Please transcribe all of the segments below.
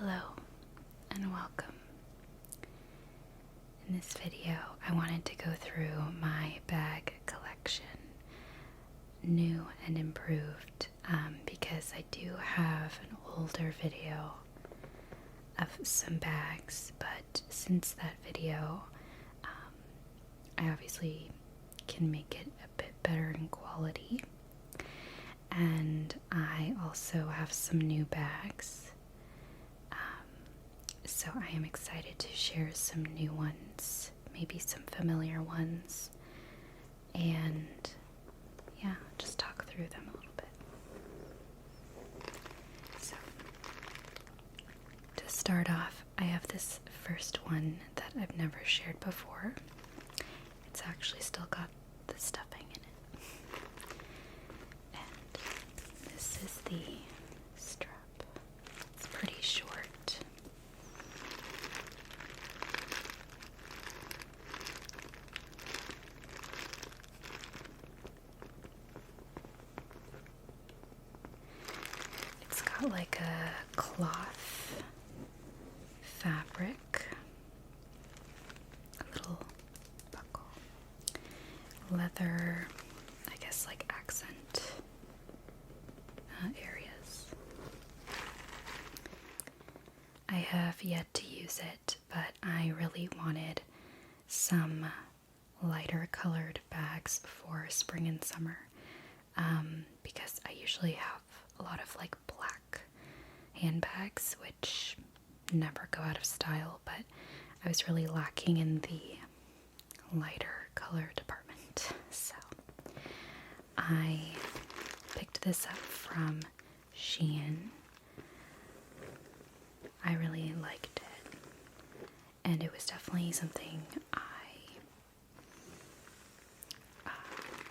Hello and welcome. In this video, I wanted to go through my bag collection, new and improved, because I do have an older video of some bags, but since that video, I obviously can make it a bit better in quality, and I also have some new bags. So I am excited to share some new ones, maybe some familiar ones, and yeah, just talk through them a little bit. So, to start off, I have this first one that I've never shared before. It's actually still got the stuffing in it. And this is the strap. It's pretty short. Like a cloth fabric, a little buckle, leather, I guess like accent areas. I have yet to use it, but I really wanted some lighter colored bags for spring and summer, because I usually have a lot of like black handbags, which never go out of style, but I was really lacking in the lighter color department. So I picked this up from Shein. I really liked it, and it was definitely something I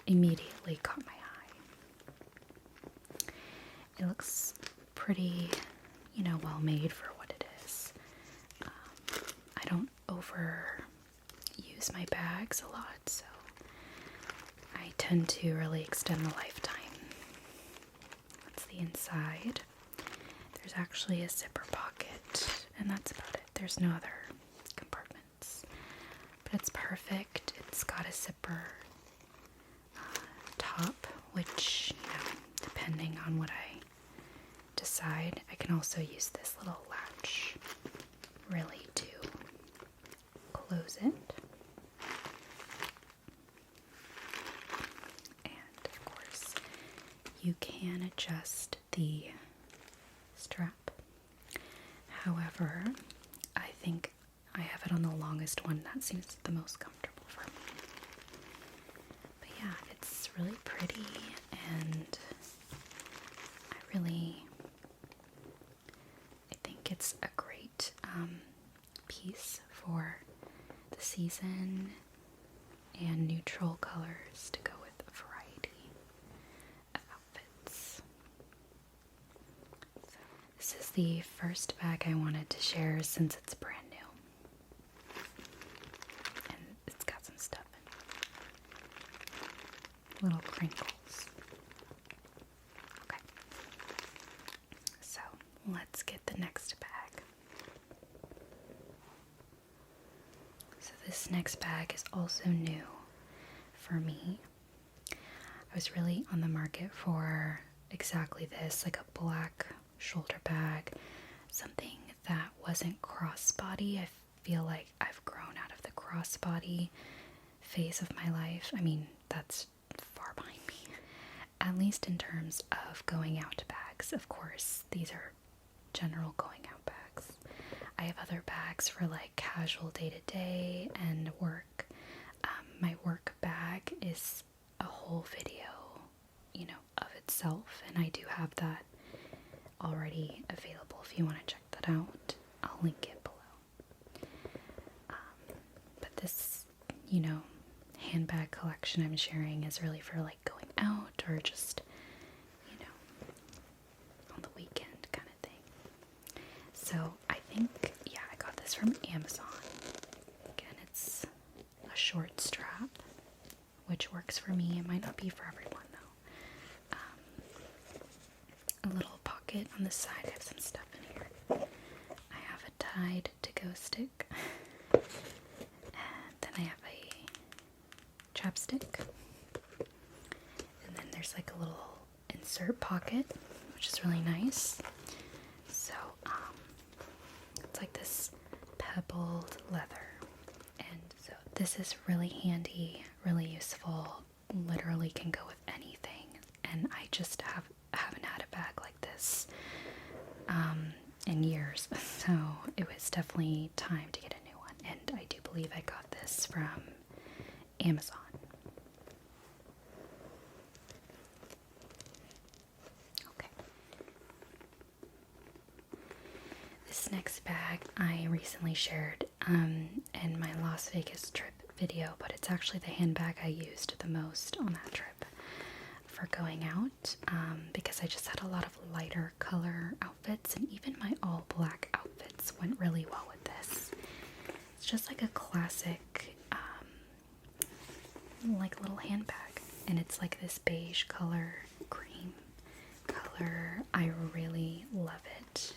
immediately caught my eye. It looks pretty, well made for what it is. I don't overuse my bags a lot, so I tend to really extend the lifetime. That's the inside. There's actually a zipper pocket, and that's about it. There's no other compartments, but it's perfect. It's got a zipper top, which, depending on what I decide, I can also use this little latch really to close it. And of course, you can adjust the strap. However, I think I have it on the longest one. That seems the most comfortable for me. But yeah, it's really pretty, and I think it's a great piece for the season, and neutral colors to go with a variety of outfits. So this is the first bag I wanted to share since it's brand new, and it's got some stuff in it. Little crinkles. Okay, so let's get the next bag. So this next bag is also new for me. I was really on the market for exactly this, like a black shoulder bag, something that wasn't crossbody. I feel like I've grown out of the crossbody phase of my life. I mean, that's far behind me, at least in terms of going out bags. Of course, these are general going out bags. I have other bags for like casual day-to-day and work. My work bag is a whole video, of itself, and I do have that already available if you want to check that out. I'll link it below. But this, handbag collection I'm sharing is really for like going out or just, on the weekend kind of thing. So I think, I got this from Amazon. Again, it's a short strap, which works for me. It might not be for everyone though. A little pocket on the side. I have some stuff in here. Tide to-go stick. And then I have a chapstick. And then there's like a little insert pocket, which is really nice. So, it's like this pebbled leather. And so this is really handy, really useful, literally can go with anything. And I just haven't had a bag like this in years. So it was definitely time to get a new one. And I do believe I got this from Amazon. Okay. This next bag I recently shared in my Las Vegas trip video, but it's actually the handbag I used the most on that trip for going out, because I just had a lot of lighter color outfits, and even my all black outfits went really well with this. It's just like a classic like little handbag, and it's like this beige color, cream color. I really love it.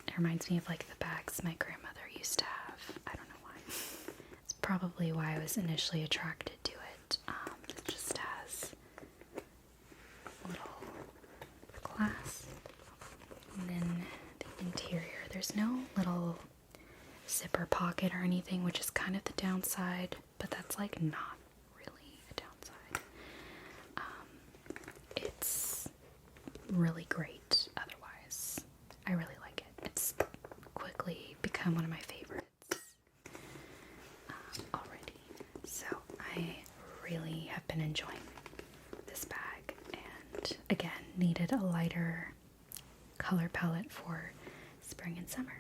It reminds me of like the bags my grandmother used to have. I don't know why. It's probably why I was initially attracted to it. It just has a little clasp. And then the interior, there's no little zipper pocket or anything, which is kind of the downside, but that's like not really a downside. It's really great otherwise. I really like it. It's quickly become one of my favorites already. So I really have been enjoying this bag, and again, needed a lighter color palette for spring and summer,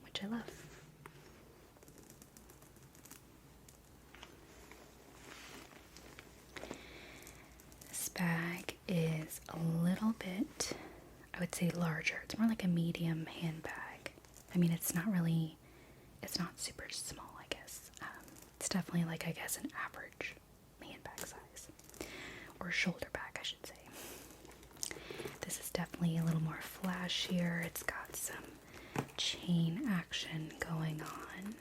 which I love. This bag is a little bit, I would say, larger. It's more like a medium handbag. I mean, it's not super small, I guess. It's definitely like, I guess, an average handbag size. Or shoulder bag, I should say. This is definitely a little more flashier. It's got some chain action going on.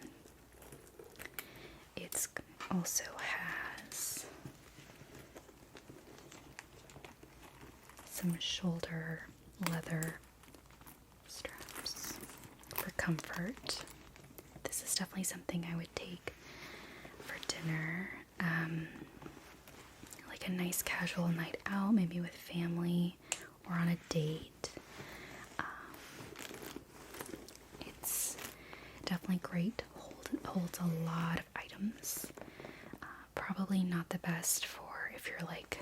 It also has some shoulder leather straps for comfort. This is definitely something I would take for dinner, like a nice casual night out, maybe with family or on a date. It's definitely great. Holds a lot of items. Probably not the best for if you're like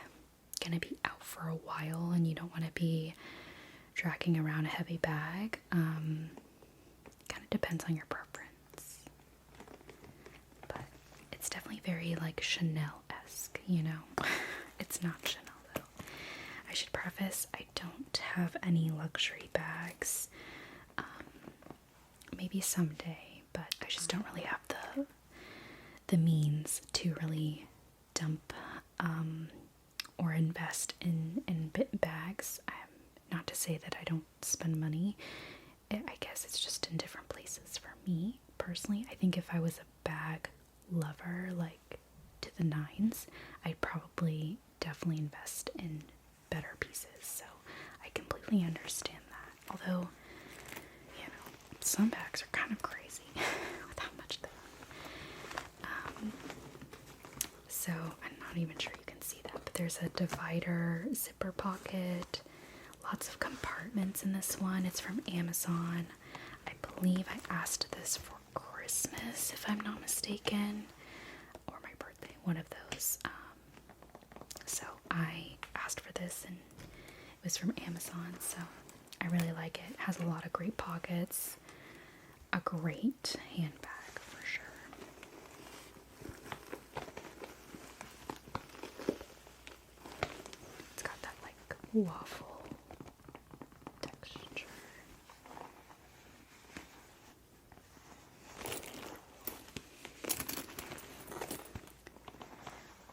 gonna be out for a while and you don't want to be dragging around a heavy bag. Kind of depends on your preference, but it's definitely very like Chanel-esque, you know. It's not Chanel though. I should preface, I don't have any luxury bags. Maybe someday, but I just don't really have the means to really dump or invest in bags. Not to say that I don't spend money. I guess it's just in different places for me personally. I think if I was a bag lover, like to the nines, I'd probably definitely invest in better pieces. So I completely understand that. Although, you know, some bags are kind of crazy with how much they are. So I'm not even sure you can see that, but there's a divider zipper pocket. Lots of compartments in this one. It's from Amazon. I believe I asked this for Christmas, if I'm not mistaken, or my birthday, one of those. So I asked for this, and it was from Amazon, so I really like it. It has a lot of great pockets. A great handbag for sure. It's got that like waffle texture.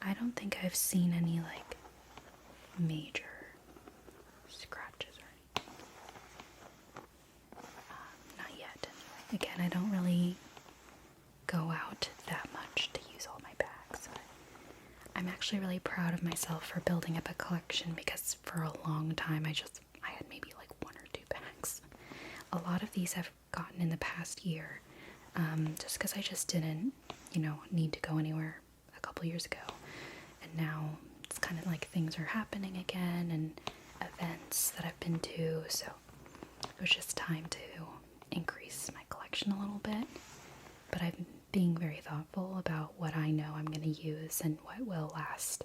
I don't think I've seen any like major scratches or anything. Again, I don't really go out that much to use all my bags. I'm actually really proud of myself for building up a collection because for a long time I had maybe like 1 or 2 bags. A lot of these I've gotten in the past year, just because I just didn't, need to go anywhere a couple years ago. And now it's kind of like things are happening again and events that I've been to, so it was just time to increase my collection a little bit. But I'm being very thoughtful about what I know I'm going to use and what will last,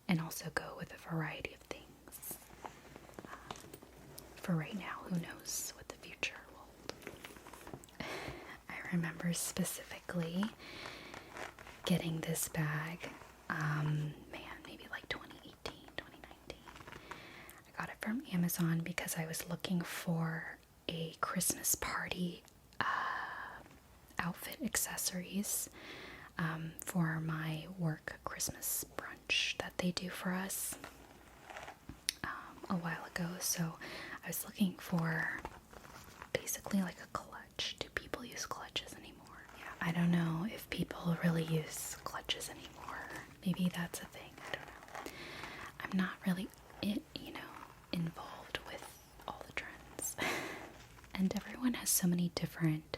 and also go with a variety of things. For right now, who knows what the future will. I remember specifically getting this bag, maybe like 2018, 2019. I got it from Amazon because I was looking for a Christmas party outfit accessories for my work Christmas brunch that they do for us a while ago. So I was looking for basically like a clutch. Do people use clutches anymore? Yeah, I don't know if people really use clutches anymore. Maybe that's a thing. I don't know. I'm not really, involved with all the trends. And everyone has so many different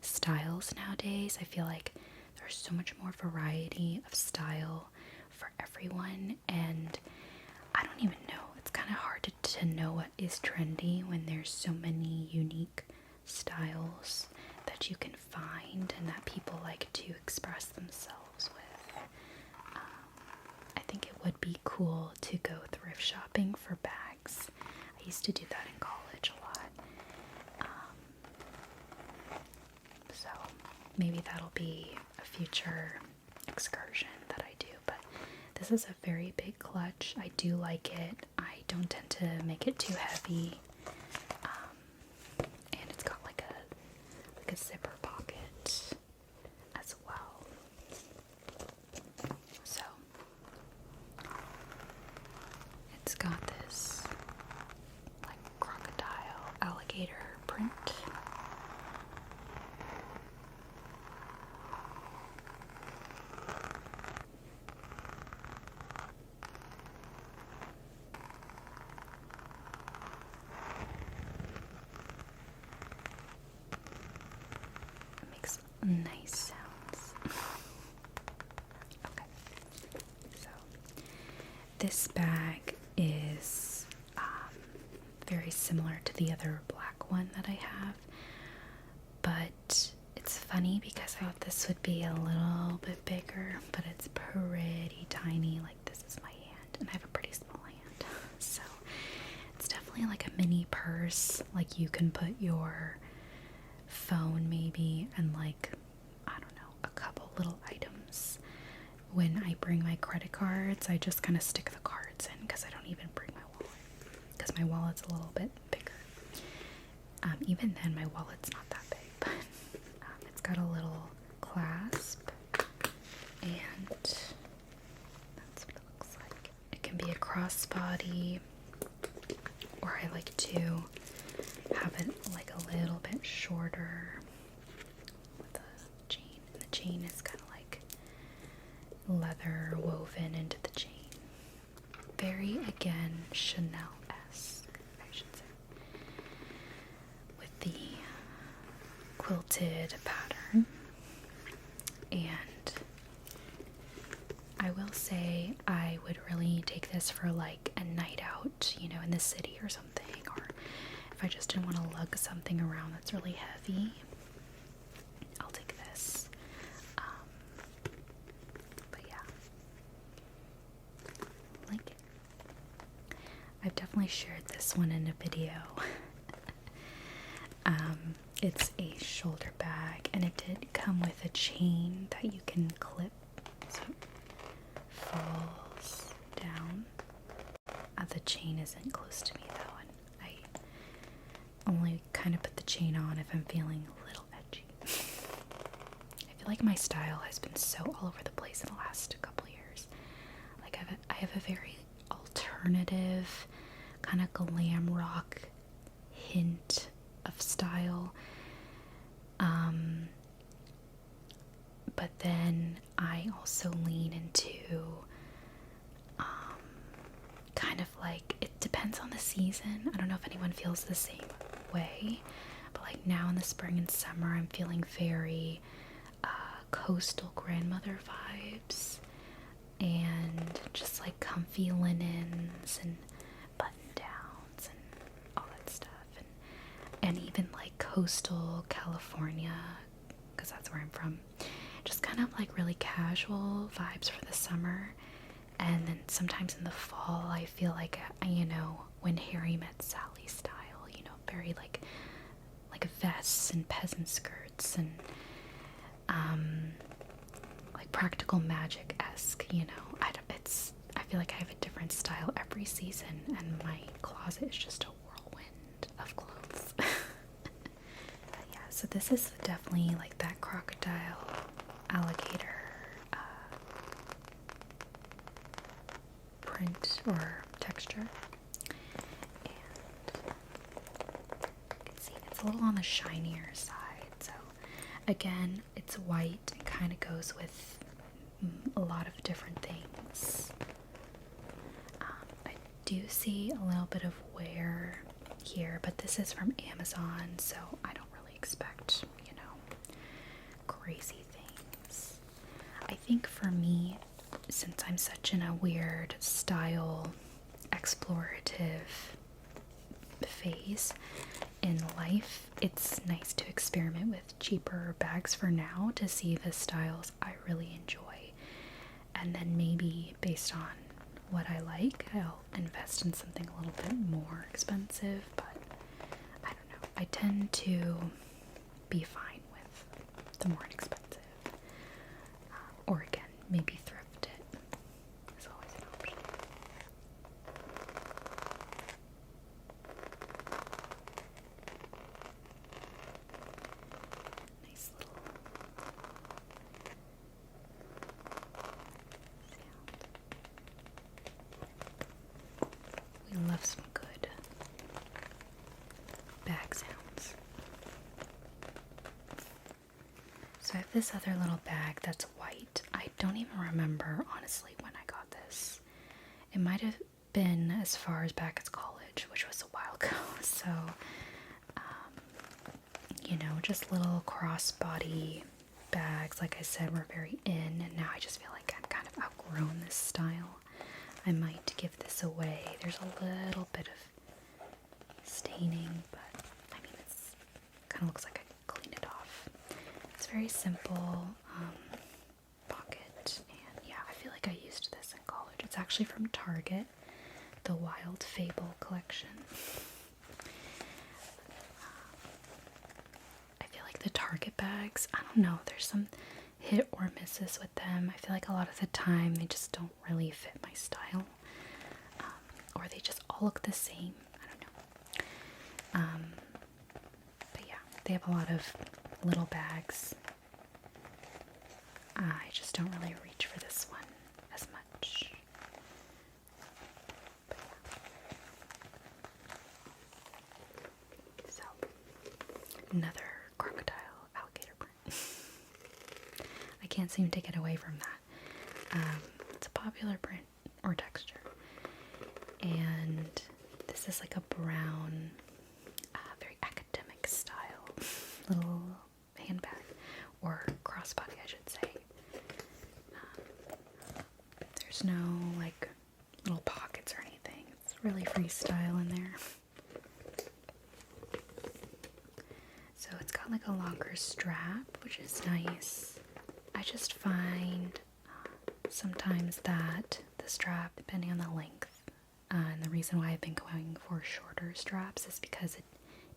styles nowadays. I feel like there's so much more variety of style for everyone, and I don't even know. It's kind of hard to know what is trendy when there's so many unique styles that you can find and that people like to express themselves with. I think it would be cool to go thrift shopping for bags. I used to do that in college a lot. So maybe that'll be a future excursion that I do. But this is a very big clutch. I do like it. I don't tend to make it too heavy. And it's got like a zipper pocket as well. So it's got this like crocodile alligator print. Nice sounds. Okay, so this bag is very similar to the other black one that I have, but it's funny because I thought this would be a little bit bigger, but it's pretty tiny. Like, this is my hand, and I have a pretty small hand, so it's definitely like a mini purse. Like, you can put your phone maybe and like, I don't know, a couple little items. When I bring my credit cards, I just kind of stick the cards in because I don't even bring my wallet because my wallet's a little bit bigger. Even then, my wallet's not that big, but it's got a little clasp, and that's what it looks like. It can be a crossbody, or I like to have it like a little bit shorter with a chain, and the chain is kind of like leather woven into the chain. Very, again, Chanel-esque, I should say, with the quilted pattern. And I will say I would really take this for like a night out, in the city or something, or if I just didn't want to lug something around that's really heavy, I'll take this. But yeah, like it. I've definitely shared this one in a video. It's a shoulder bag, and it did come with a chain that you can clip, so it falls down. The chain isn't close to me though, and I only kind of put the chain on if I'm feeling a little edgy. I feel like my style has been so all over the place in the last couple years. Like, I have a very alternative, kind of glam rock hint of style, But then I also lean into kind of like, it depends on the season. I don't know if anyone feels the same way, but like now in the spring and summer, I'm feeling very coastal grandmother vibes, and just like comfy linens and button downs and all that stuff, and even like coastal California, because that's where I'm from. Just kind of like really casual vibes for the summer. And then sometimes in the fall, I feel like, you know, When Harry Met Sally style, you know, very like vests and peasant skirts and like Practical Magic-esque, you know. I feel like I have a different style every season, and my closet is just a whirlwind of clothes. But yeah, so this is definitely like that crocodile, alligator print or texture. And you can see it's a little on the shinier side. So again, it's white and kind of goes with a lot of different things. I do see a little bit of wear here, but this is from Amazon, so I don't really expect, you know, crazy things. I think for me, since I'm such in a weird style explorative phase in life, it's nice to experiment with cheaper bags for now to see the styles I really enjoy. And then maybe based on what I like, I'll invest in something a little bit more expensive, but I don't know. I tend to be fine with the more inexpensive. Or again, maybe thrift it is always an option. Nice little sound. We love some good bag sounds. So I have this other little bag that's white. I don't even remember, honestly, when I got this. It might have been as far as back as college, which was a while ago. So, you know, just little crossbody bags, like I said, were very in, and now I just feel like I've kind of outgrown this style. I might give this away. There's a little bit of staining, but I mean, it's kind of looks like I can clean it off. It's very simple pocket, and yeah, I feel like I used this in college. It's actually from Target, the Wild Fable collection. I feel like the Target bags, I don't know, there's some hit or misses with them. I feel like a lot of the time they just don't really fit my style, or they just all look the same. I don't know. But yeah, they have a lot of little bags. I just don't really reach for this one as much. So, another crocodile alligator print. I can't seem to get away from that. It's a popular print or texture. And this is like a brown, very academic style little handbag, or crossbody, I should say. There's no like little pockets or anything. It's really freestyle in there. So it's got like a longer strap, which is nice. I just find sometimes that the strap, depending on the length, and the reason why I've been going for shorter straps is because it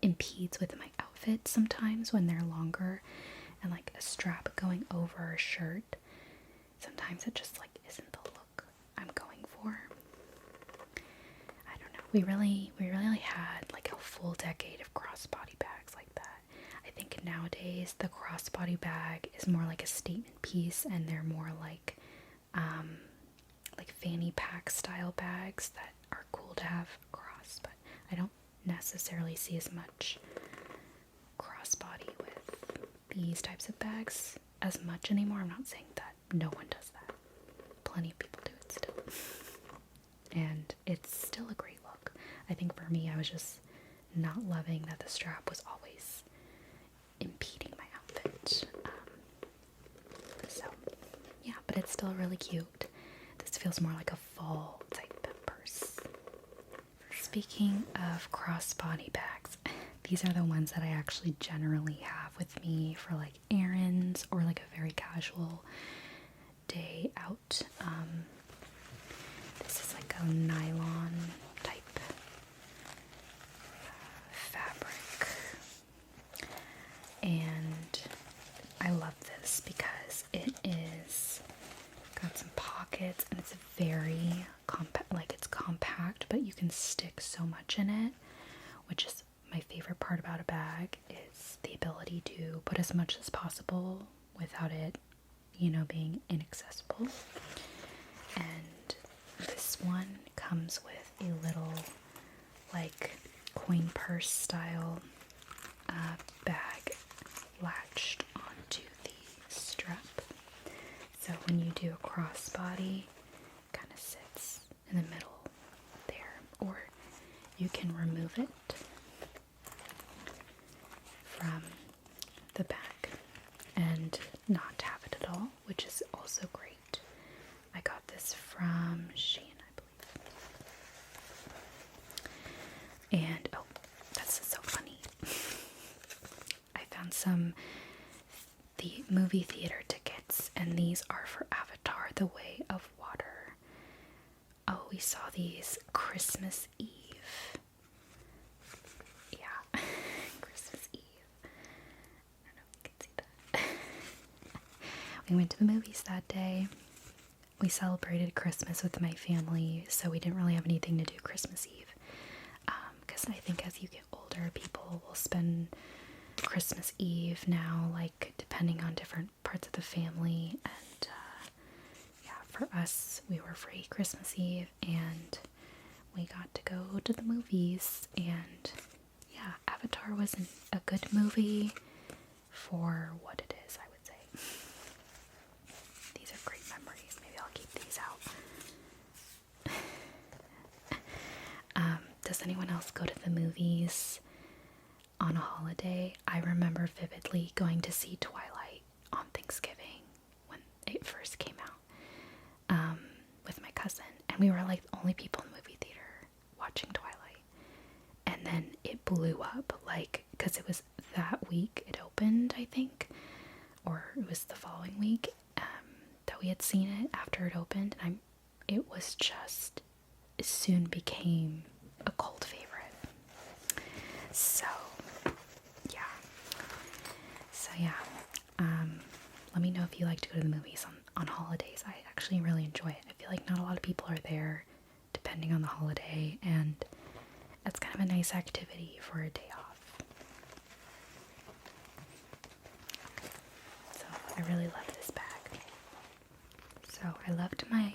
impedes with my outfit sometimes when they're longer, and like a strap going over a shirt, sometimes it just like isn't the look I'm going for. I don't know. We really had like a full decade of crossbody bags like that. I think nowadays the crossbody bag is more like a statement piece, and they're more like fanny pack style bags that are cool to have across, but I don't necessarily see as much crossbody with these types of bags as much anymore. I'm not saying that no one does that. Plenty of people do it still. And it's still a great look. I think for me, I was just not loving that the strap was always impeding my outfit. So, yeah, but it's still really cute. This feels more like a fall type purse. Speaking of crossbody bags, these are the ones that I actually generally have with me for like errands or like a very casual day out. This is like a nylon type fabric, and I love this because it is got some pockets and it's very compact. Like, it's compact, but you can stick so much in it, which is my favorite part about a bag, is the ability to put as much as possible without it, you know, being inaccessible. And this one comes with a little like coin purse style bag latched onto the strap. So when you do a crossbody, it kind of sits in the middle there, or you can remove it from the bag and not have it at all, which is also great. I got this from Shein, I believe. And oh, that's so funny. I found the movie theater tickets, and these are for Avatar: The Way of Water. Oh, we saw these Christmas Eve. Yeah, Christmas Eve. I don't know if you can see that. We went to the movies that day. We celebrated Christmas with my family, so we didn't really have anything to do Christmas Eve. Because I think as you get older, people will spend Christmas Eve now, like, depending on different parts of the family. And yeah, for us, we were free Christmas Eve, and we got to go to the movies. And yeah, Avatar was a good movie for what it is, I would say. These are great memories. Maybe I'll keep these out. Does anyone else go to the movies on a holiday? I remember vividly going to see Twilight on Thanksgiving when it first came out, with my cousin, and we were like the only people in the movie theater watching Twilight. And then it blew up, like, because it was that week it opened, I think, or it was the following week that we had seen it after it opened, and it was just, it soon became a cult favorite. So yeah, let me know if you like to go to the movies on holidays. I actually really enjoy it. I feel like not a lot of people are there depending on the holiday, and it's kind of a nice activity for a day off. So I really love this bag. So I loved my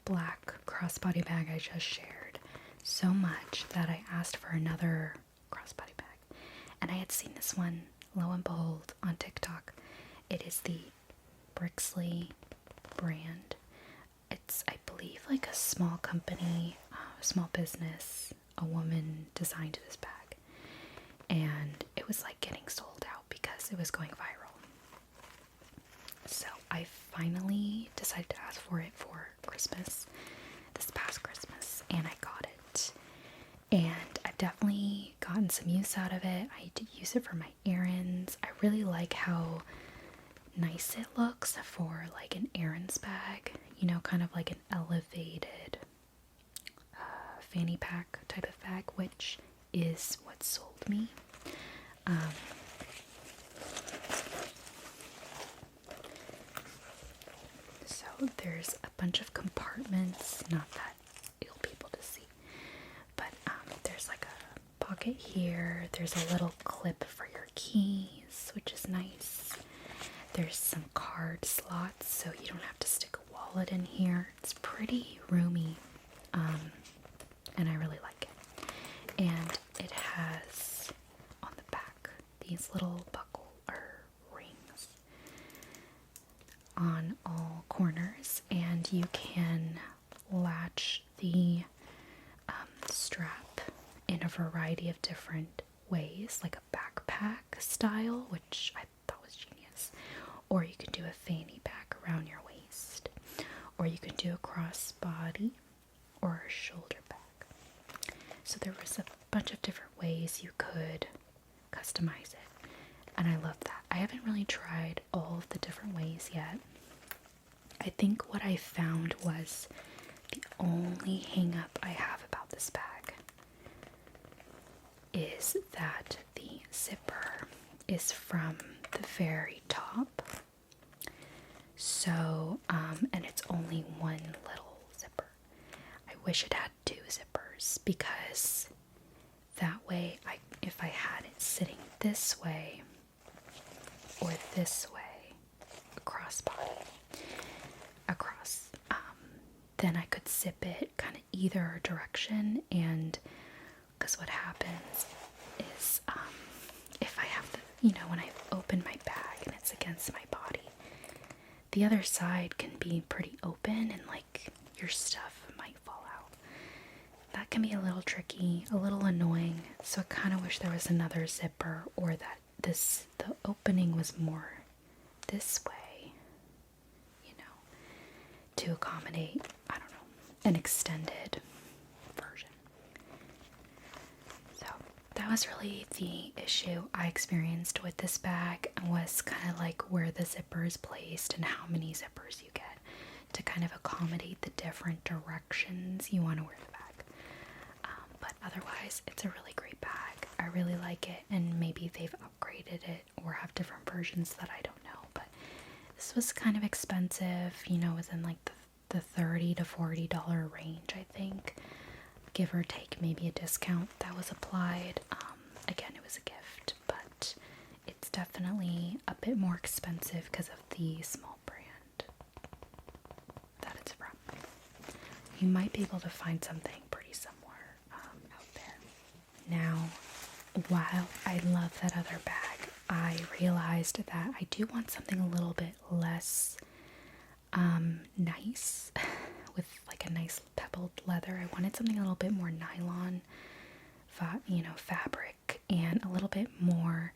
black crossbody bag I just shared so much that I asked for another crossbody bag. And I had seen this one, lo and behold, on TikTok. It is the Brixley brand. It's, I believe, like a small company, a small business. A woman designed this bag. And it was like getting sold out because it was going viral. So I finally decided to ask for it for Christmas, this past Christmas, and I got it. And I've definitely gotten some use out of it. I did use it for my errands. I really like how nice it looks for like an errands bag, you know, kind of like an elevated fanny pack type of bag, which is what sold me. So there's a bunch of compartments, not that you'll be able to see, but there's like a pocket here. There's a little clip for your keys, which is nice. There's some card slots, so you don't have to stick a wallet in here. It's pretty roomy, and I really like it. And it has on the back these little buckle or ring on all corners, and you can latch the strap in a variety of different ways, like a backpack style, which I thought was genius. Or you can do a fanny pack around your waist, or you can do a crossbody or a shoulder bag. So there was a bunch of different ways you could customize it, and I love that. I haven't really tried all of the different ways yet. I think what I found was the only hang up I have about this bag is that the zipper is from the very top. So, and it's only one little zipper. I wish it had two zippers, because that way, if I had it sitting this way or this way, across, then I could zip it kind of either direction. And because what happens is, if I have when I open my bag and it's against my body, the other side can be pretty open, and like your stuff might fall out. That can be a little tricky, a little annoying. So I kind of wish there was another zipper, or that the opening was more this way, to accommodate, I don't know, an extended version. So that was really the issue I experienced with this bag, was kind of like where the zipper is placed and how many zippers you get to kind of accommodate the different directions you want to wear the bag. But otherwise, it's a really great bag. I really like it, and maybe they've upgraded it or have different versions that I don't know. But this was kind of expensive, it was in like the $30 to $40 range, I think. Give or take maybe a discount that was applied. Again, it was a gift, but it's definitely a bit more expensive because of the small brand that it's from. You might be able to find something pretty similar out there. Now, while I love that other bag, I realized that I do want something a little bit less nice, with like a nice pebbled leather. I wanted something a little bit more nylon, fabric, and a little bit more,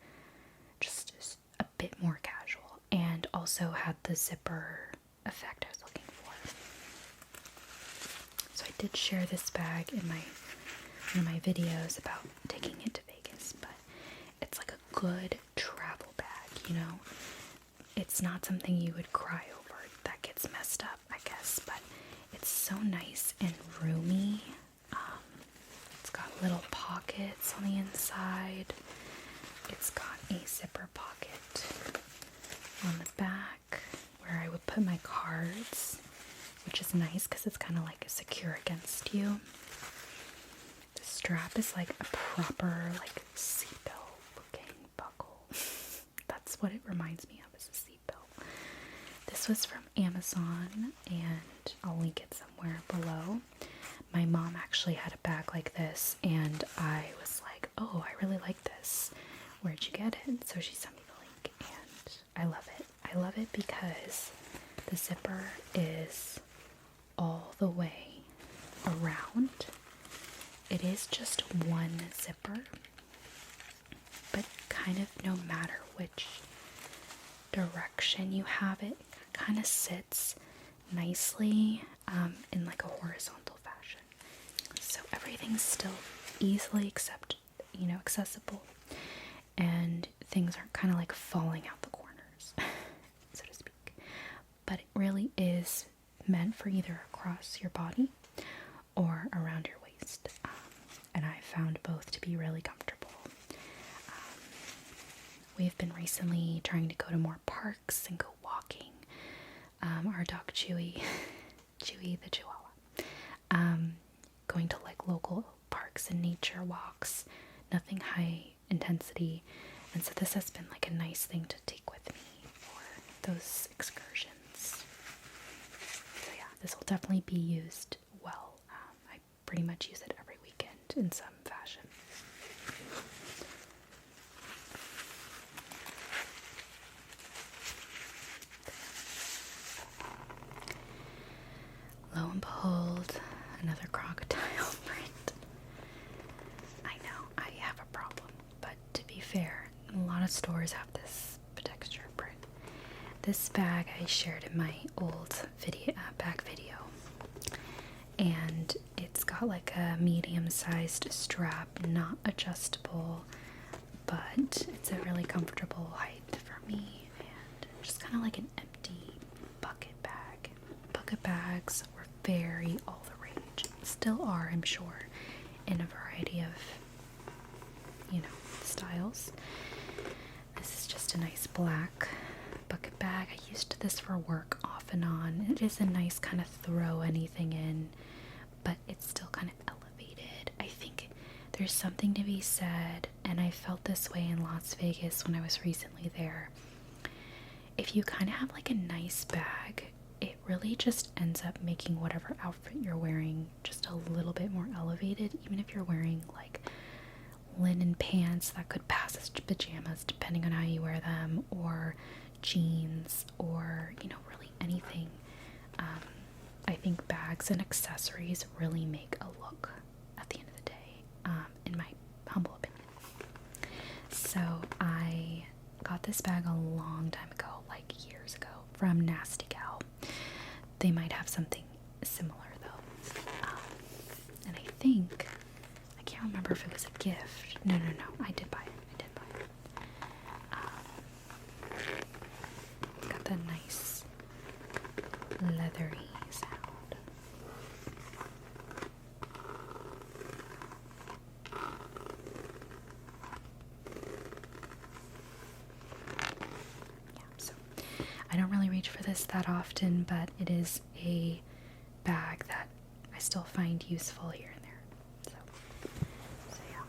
just a bit more casual, and also had the zipper effect I was looking for. So I did share this bag in one of my videos about taking it to Vegas, but it's like a good travel bag, It's not something you would cry over that gets messed up, I guess, but it's so nice and roomy. It's got little pockets on the inside. It's got a zipper pocket on the back where I would put my cards, which is nice because it's kind of like secure against you. The strap is like a proper like seatbelt looking buckle. That's what it reminds me of, is a seatbelt. This was from Amazon, and I'll link it somewhere below. My mom actually had a bag like this, and I was like, oh, I really like this. Where'd you get it? So she sent me the link, and I love it. I love it because the zipper is all the way around. It is just one zipper, but kind of no matter which direction you have it, kind of sits nicely in like a horizontal fashion. So everything's still easily accessible, and things aren't kind of like falling out the corners, so to speak. But it really is meant for either across your body or around your waist, and I found both to be really comfortable. We've been recently trying to go to more parks and go walking. Our dog Chewy the Chihuahua, going to like local parks and nature walks, nothing high intensity, and so this has been like a nice thing to take with me for those excursions. So yeah, this will definitely be used well. I pretty much use it every weekend in some fashion. lo and behold, another crocodile print. I know, I have a problem, but to be fair, a lot of stores have this texture print. This bag I shared in my old video, bag video, and it's got like a medium-sized strap, not adjustable, but it's a really comfortable height for me, and just kind of like an empty bucket bag. Bucket bags were very all the rage, still are, I'm sure, in a variety of, styles. This is just a nice black bucket bag. I used this for work off and on. It is a nice kind of throw anything in, but it's still kind of elevated. I think there's something to be said, and I felt this way in Las Vegas when I was recently there. If you kind of have like a nice bag, it really just ends up making whatever outfit you're wearing just a little bit more elevated, even if you're wearing like linen pants that could pass as pajamas depending on how you wear them, or jeans, or really anything. I think bags and accessories really make a look at the end of the day, in my humble opinion. So I got this bag a long time ago, like years ago, from Nasty Gal. They might have something similar though, and I think, I can't remember if it was a gift. No, I did buy it. Got that nice leathery sound. Yeah, so I don't really reach for this that often, but it is a bag that I still find useful here and there. So yeah,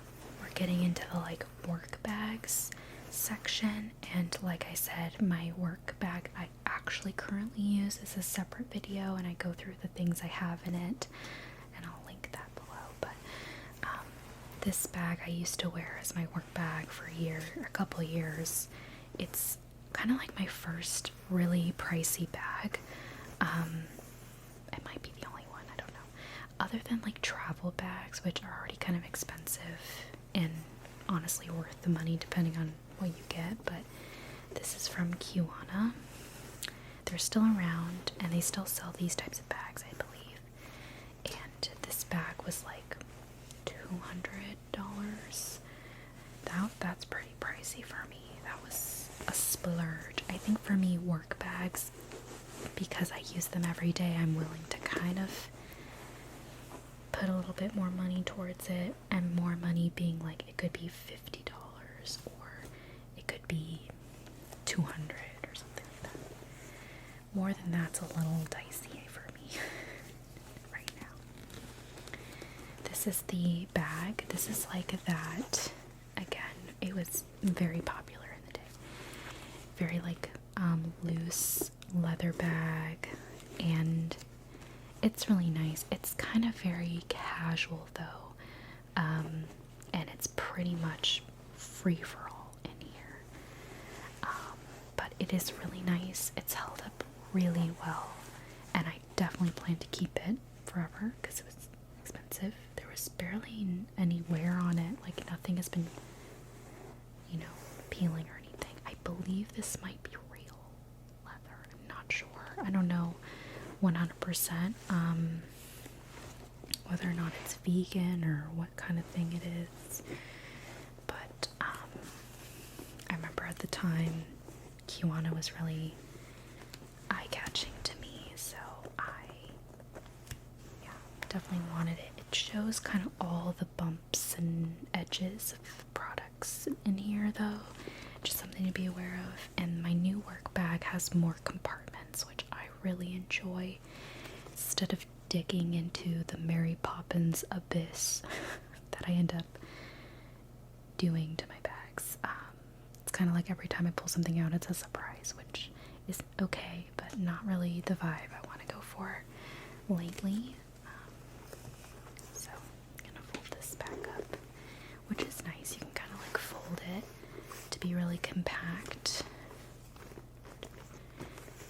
we're getting into the like work bags section, and like I said, my work bag I actually currently use is a separate video, and I go through the things I have in it, and I'll link that below. But this bag I used to wear as my work bag for a couple years. It's kind of like my first really pricey bag. It might be the only one, I don't know, other than like travel bags, which are already kind of expensive and honestly worth the money depending on what you get. But this is from Kiwana. They're still around, and they still sell these types of bags, I believe. And this bag was like $200. That's pretty pricey for me. That was a splurge. I think for me, work bags, because I use them every day, I'm willing to kind of put a little bit more money towards it, and more money being like, it could be $50 or it could be $200 or something like that. More than that's a little dicey for me right now. This is the bag. This is like that. Again, it was very popular in the day. Very like loose leather bag, and it's really nice. It's kind of very casual though, and it's pretty much free for all in here. But it is really nice. It's held up really well, and I definitely plan to keep it forever because it was expensive. There was barely any wear on it. Like nothing has been, peeling or anything. I believe this might be real leather. I'm not sure. I don't know 100% whether or not it's vegan or what kind of thing it is, but I remember at the time Kiwana was really eye-catching to me, so I definitely wanted it. It shows kind of all the bumps and edges of products in here though, just something to be aware of. And my new work bag has more compartments, which I really enjoy, instead of digging into the Mary Poppins abyss that I end up doing to my bags. It's kind of like every time I pull something out, it's a surprise, which is okay, but not really the vibe I want to go for lately. So I'm gonna fold this back up, which is nice. You can kind of like fold it to be really compact.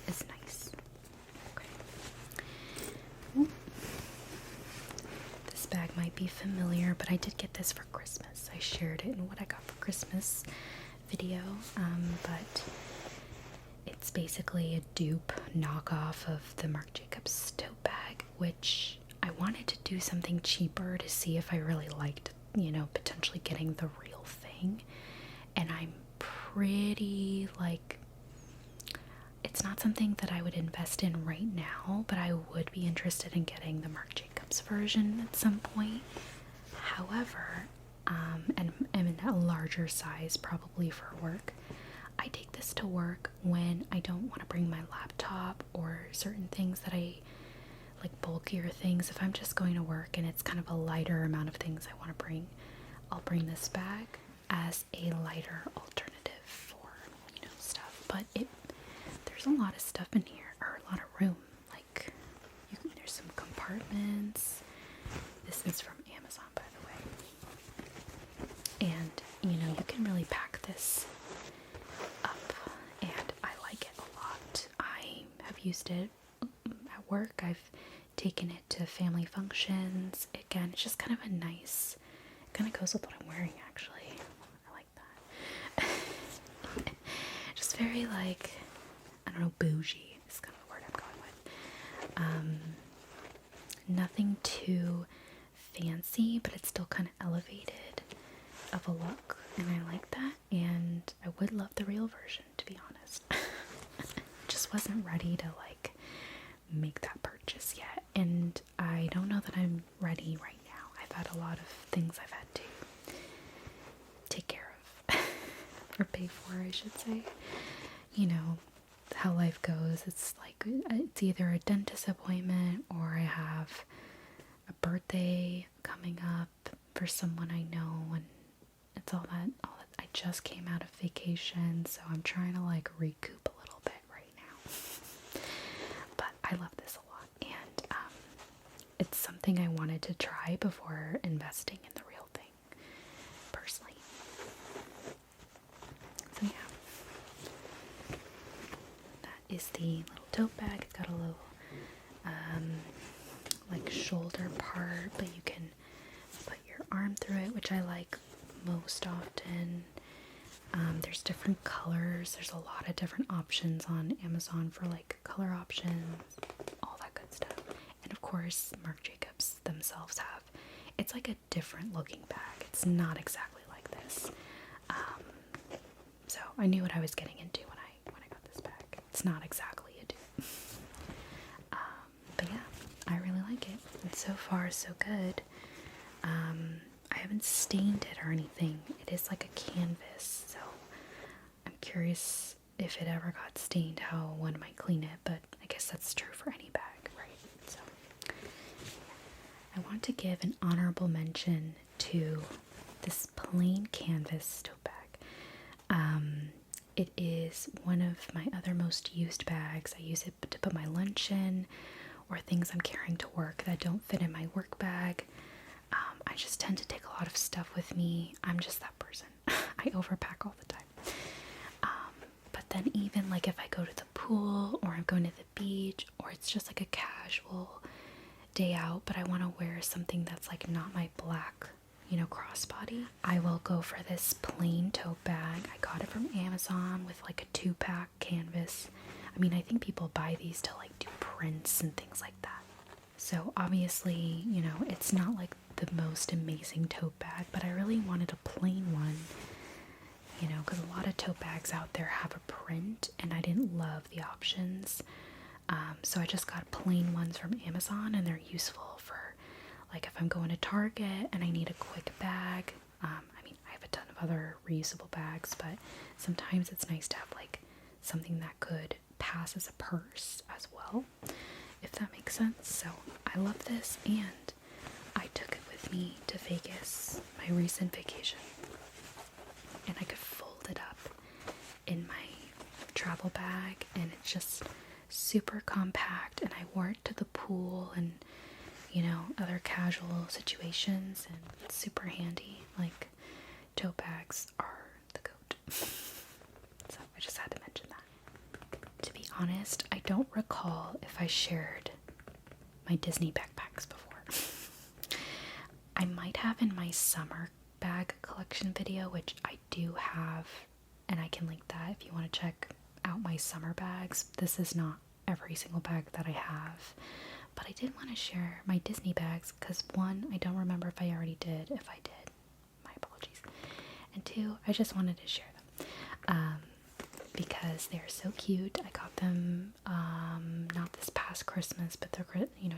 It's nice. Okay. Ooh. be familiar, but I did get this for Christmas. I shared it in what I got for Christmas video, but it's basically a dupe knockoff of the Marc Jacobs tote bag, which I wanted to do something cheaper to see if I really liked, you know, potentially getting the real thing. And I'm pretty, like, it's not something that I would invest in right now, but I would be interested in getting the Marc Jacobs version at some point. However, and I'm in a larger size probably for work. I take this to work when I don't want to bring my laptop or certain things that I like, bulkier things. If I'm just going to work and it's kind of a lighter amount of things I want to bring, I'll bring this bag as a lighter alternative for, you know, stuff. But there's a lot of stuff in here, or a lot of room. Like, there's some compartments. This is from Amazon, by the way. And, you know, you can really pack this up, and I like it a lot. I have used it at work. I've taken it to family functions. Again, it's just kind of a nice, it kind of goes with what I'm wearing, actually. I like that. Just very, like, I don't know, bougie is kind of the word I'm going with. Nothing too fancy, but it's still kind of elevated of a look, and I like that. And I would love the real version, to be honest. Just wasn't ready to, like, make that purchase yet, and I don't know that I'm ready right now. I've had a lot of things I've had to take care of or pay for, I should say. You know how life goes. It's like, it's either a dentist appointment or I have a birthday coming up for someone I know, and it's all that I just came out of vacation, so I'm trying to, like, recoup a little bit right now. But I love this a lot, and it's something I wanted to try before investing in the real thing, personally. So yeah, that is the little tote bag. It's got a little like shoulder part, but you can put your arm through it, which I like most often. There's different colors. There's a lot of different options on Amazon for, like, color options, all that good stuff. And of course, Marc Jacobs themselves have, it's like a different looking bag. It's not exactly like this. So I knew what I was getting into when I got this bag. It's not exactly a dupe. But yeah, I really like it. And so far, so good. I haven't stained it or anything. It is like a canvas, so I'm curious if it ever got stained, how one might clean it, but I guess that's true for any bag, right? So I want to give an honorable mention to this plain canvas tote bag. It is one of my other most used bags. I use it to put my lunch in, or things I'm carrying to work that don't fit in my work bag. I just tend to take a lot of stuff with me. I'm just that person. I overpack all the time. But then even, like, if I go to the pool, or I'm going to the beach, or it's just like a casual day out, but I want to wear something that's, like, not my black, you know, crossbody, I will go for this plain tote bag. I got it from Amazon with, like, a 2-pack canvas. I mean, I think people buy these to, like, do prints and things like that. So obviously, you know, it's not like the most amazing tote bag, but I really wanted a plain one, you know, because a lot of tote bags out there have a print, and I didn't love the options. So I just got plain ones from Amazon, and they're useful for, like, if I'm going to Target and I need a quick bag. I mean, I have a ton of other reusable bags, but sometimes it's nice to have, like, something that could pass as a purse as well, if that makes sense. So I love this, and I took it with me to Vegas, my recent vacation, and I could fold it up in my travel bag, and it's just super compact, and I wore it to the pool and, you know, other casual situations, and it's super handy. Like, tote bags are the goat. So I just had to mention that. To be honest, I don't recall if I shared my Disney backpacks before. I might have in my summer bag collection video, which I do have, and I can link that if you want to check out my summer bags. This is not every single bag that I have, but I did want to share my Disney bags because one, I don't remember if I already did. If I did, my apologies. And two, I just wanted to share them because they're so cute. I got them not this past Christmas, but they're,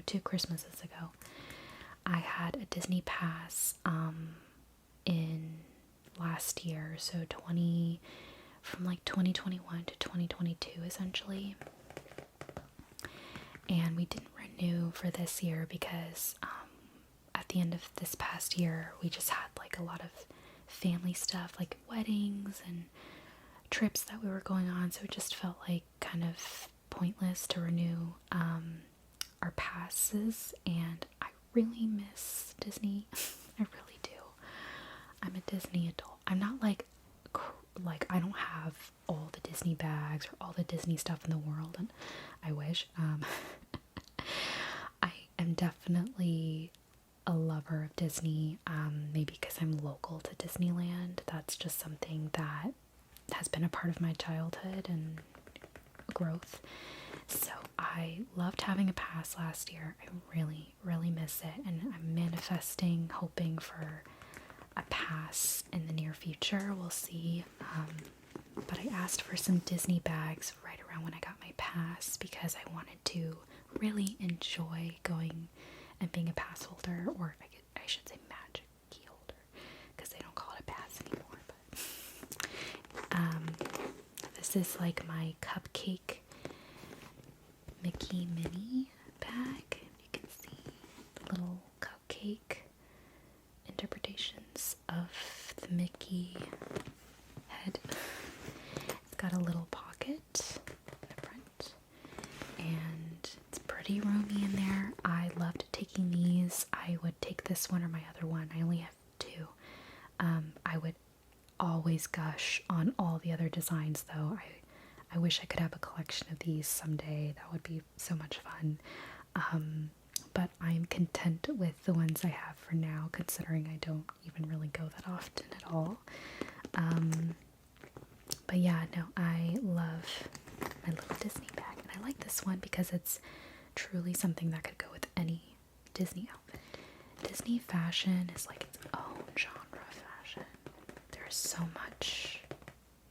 2 Christmases ago. I had a Disney pass in last year, so from like 2021 to 2022 essentially. And we didn't renew for this year because at the end of this past year we just had like a lot of family stuff, like weddings and trips that we were going on, so it just felt like kind of pointless to renew our passes. And I really miss Disney. I really do. I'm a Disney adult. I'm not like I don't have all the Disney bags or all the Disney stuff in the world, and I wish. I am definitely a lover of Disney, maybe because I'm local to Disneyland. That's just something that has been a part of my childhood and growth. So I loved having a pass last year. I really, really miss it, and I'm manifesting, hoping for a pass in the near future. We'll see. But I asked for some Disney bags right around when I got my pass because I wanted to really enjoy going and being a pass holder, or I should say magic key holder, because they don't call it a pass anymore. But this is like my cupcake Mickey Minnie bag. You can see the little cupcake interpretations of the Mickey head. It's got a little pocket in the front, and it's pretty roomy in there. I loved taking these. I would take this one or my other one. I only have 2. I would always gush on all the other designs though. I wish I could have a collection of these someday. That would be so much fun. But I'm content with the ones I have for now, considering I don't even really go that often at all. But yeah, no, I love my little Disney bag, and I like this one because it's truly something that could go with any Disney outfit. Disney fashion is like its own genre of fashion. There's so much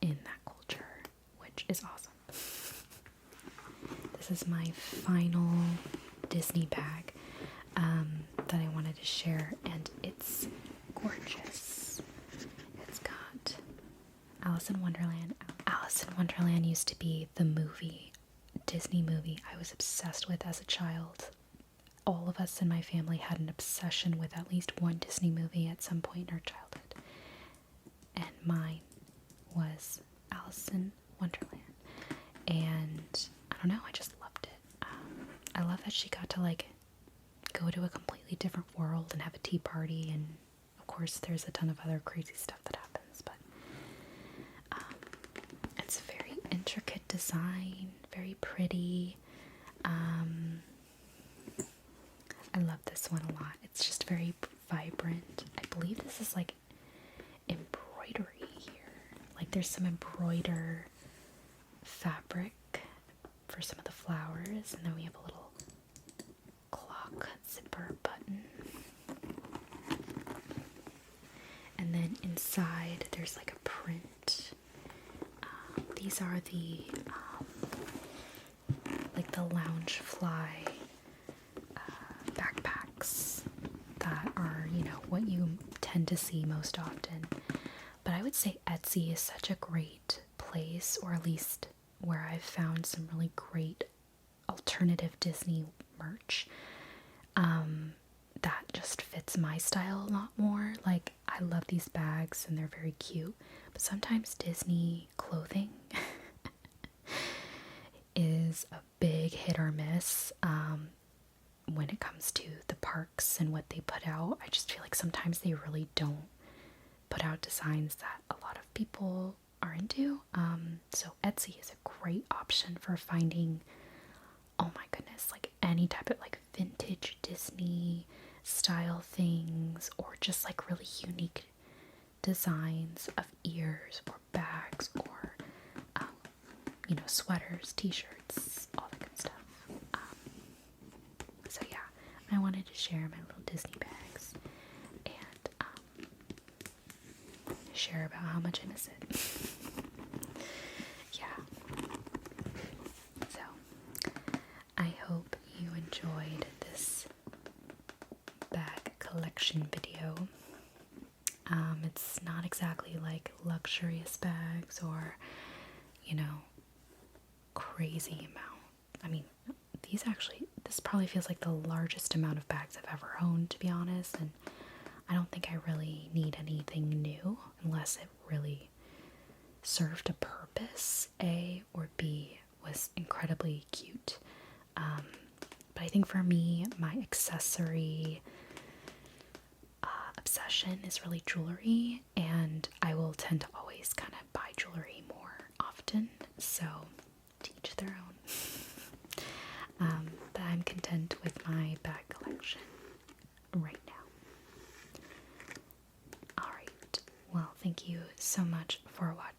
in that culture, which is awesome. This is my final Disney bag that I wanted to share, and it's gorgeous. It's got Alice in Wonderland. Alice in Wonderland used to be the Disney movie I was obsessed with as a child. All of us in my family had an obsession with at least one Disney movie at some point in our childhood. And mine was Alice in Wonderland. And I don't know, I just loved it. I love that she got to like go to a completely different world and have a tea party, and of course there's a ton of other crazy stuff that happens, but it's a very intricate design, very pretty. I love this one a lot. It's just very vibrant. I believe this is like embroidery here. Like there's some embroider fabric for some of the flowers, and then we have a little clock zipper button. And then inside there's like a print. These are the like the Loungefly backpacks that are, what you tend to see most often. But I would say Etsy is such a great place, or at least where I've found some really great alternative Disney merch that just fits my style a lot more. Like, I love these bags and they're very cute, but sometimes Disney clothing is a big hit or miss when it comes to the parks and what they put out. I just feel like sometimes they really don't put out designs that a lot of people are into. So Etsy is a great option for finding, oh my goodness, like any type of like vintage Disney style things, or just like really unique designs of ears or bags or sweaters, t-shirts, all that good stuff. So yeah, I wanted to share my little Disney bags and share about how much I miss it. Yeah. So I hope you enjoyed this bag collection video. It's not exactly like luxurious bags or, crazy amount. I mean, this probably feels like the largest amount of bags I've ever owned, to be honest, and I don't think I really need anything new unless it really served a purpose, A, or B, was incredibly cute. But I think for me, my accessory obsession is really jewelry, and I will tend to always kind of buy jewelry more often, so to each their own. But I'm content with my bag collection right now. Alright, well, thank you so much for watching.